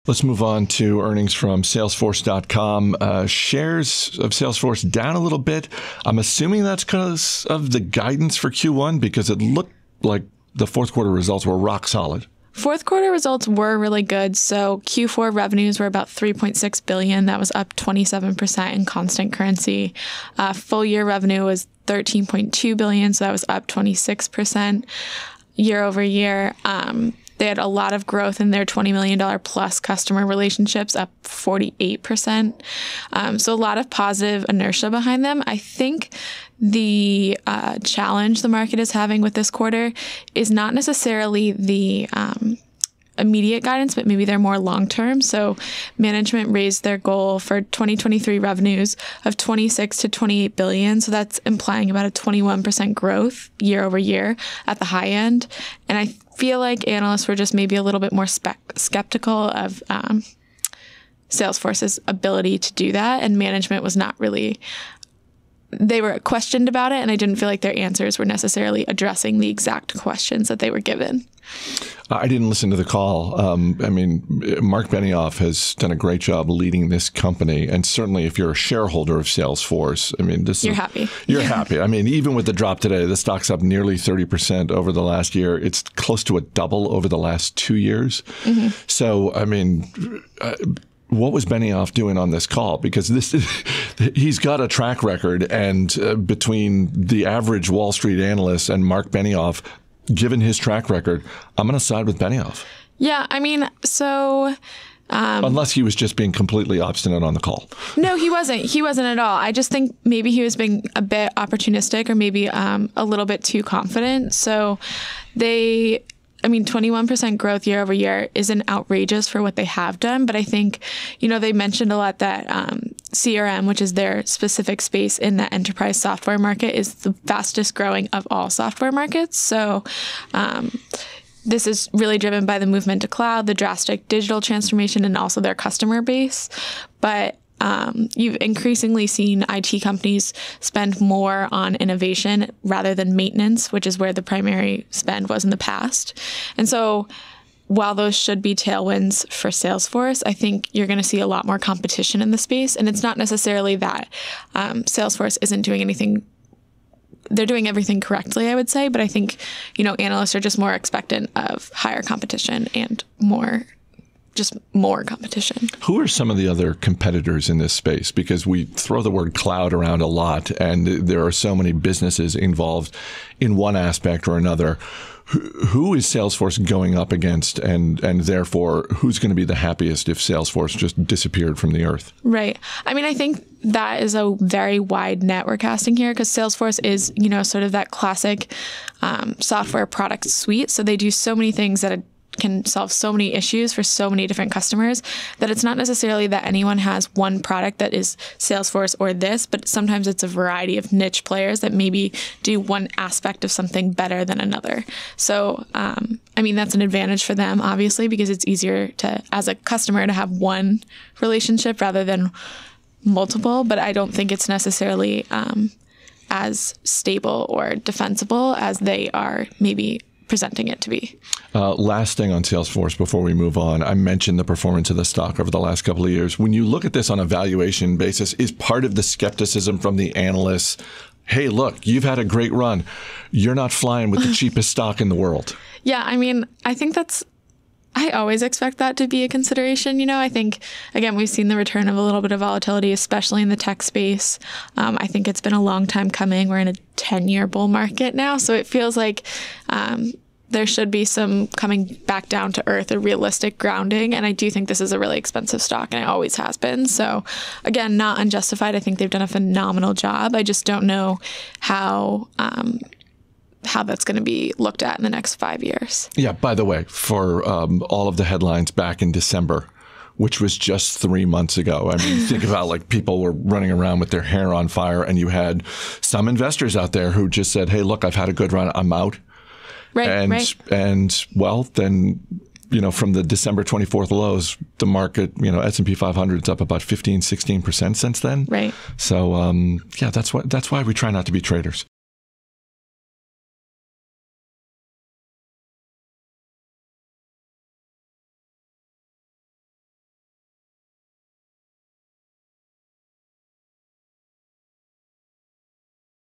Let's move on to earnings from Salesforce.com. Shares of Salesforce down a little bit. I'm assuming that's because of the guidance for Q1, because it looked like the fourth quarter results were rock solid. Fourth quarter results were really good. So Q4 revenues were about $3.6 billion. That was up 27% in constant currency. Full year revenue was $13.2 billion. So that was up 26% year over year. They had a lot of growth in their $20 million plus customer relationships, up 48%. So a lot of positive inertia behind them. I think the challenge the market is having with this quarter is not necessarily the immediate guidance, but maybe they're more long-term. So management raised their goal for 2023 revenues of 26 to 28 billion. So that's implying about a 21% growth year over year at the high end. And I feel like analysts were just maybe a little bit more skeptical of Salesforce's ability to do that. And management was not really, they were questioned about it. And I didn't feel like their answers were necessarily addressing the exact questions that they were given. I didn't listen to the call. Marc Benioff has done a great job leading this company. And certainly if you're a shareholder of Salesforce, you're happy. You're happy. Even with the drop today, the stock's up nearly 30% over the last year. It's close to a double over the last 2 years. Mm-hmm. So, what was Benioff doing on this call? Because he's got a track record, and between the average Wall Street analyst and Marc Benioff, given his track record, I'm going to side with Benioff. Yeah, unless he was just being completely obstinate on the call. No, he wasn't. He wasn't at all. I just think maybe he was being a bit opportunistic, or maybe a little bit too confident. So 21% growth year over year isn't outrageous for what they have done. But I think, they mentioned a lot that CRM, which is their specific space in the enterprise software market, is the fastest growing of all software markets. So this is really driven by the movement to cloud, the drastic digital transformation, and also their customer base. But you've increasingly seen IT companies spend more on innovation rather than maintenance, which is where the primary spend was in the past. And so while those should be tailwinds for Salesforce, I think you're going to see a lot more competition in the space. And it's not necessarily that Salesforce isn't doing anything. They're doing everything correctly, I would say. But I think, analysts are just more expectant of higher competition and more competition. Who are some of the other competitors in this space? Because we throw the word cloud around a lot, and there are so many businesses involved in one aspect or another. Who is Salesforce going up against, and therefore who's going to be the happiest if Salesforce just disappeared from the earth? Right. I think that is a very wide net we're casting here, because Salesforce is, sort of that classic software product suite. So they do so many things that can solve so many issues for so many different customers that it's not necessarily that anyone has one product that is Salesforce or this, but sometimes it's a variety of niche players that maybe do one aspect of something better than another. So, that's an advantage for them, obviously, because it's easier to, as a customer, to have one relationship rather than multiple, but I don't think it's necessarily as stable or defensible as they are maybe presenting it to be. Last thing on Salesforce before we move on, I mentioned the performance of the stock over the last couple of years. When you look at this on a valuation basis, is part of the skepticism from the analysts, hey, look, you've had a great run. You're not flying with the cheapest stock in the world. Yeah, I think I always expect that to be a consideration. I think, again, we've seen the return of a little bit of volatility, especially in the tech space. I think it's been a long time coming. We're in a 10-year bull market now. So it feels like there should be some coming back down to earth, a realistic grounding. And I do think this is a really expensive stock, and it always has been. So again, not unjustified. I think they've done a phenomenal job. I just don't know how that's going to be looked at in the next 5 years. Yeah, by the way, for all of the headlines back in December, which was just 3 months ago. Think about people were running around with their hair on fire, and you had some investors out there who just said, hey, look, I've had a good run. I'm out. Right. And well, then, from the December 24th lows, the market, S&P 500 is up about 15, 16% since then. Right. So, that's why we try not to be traders.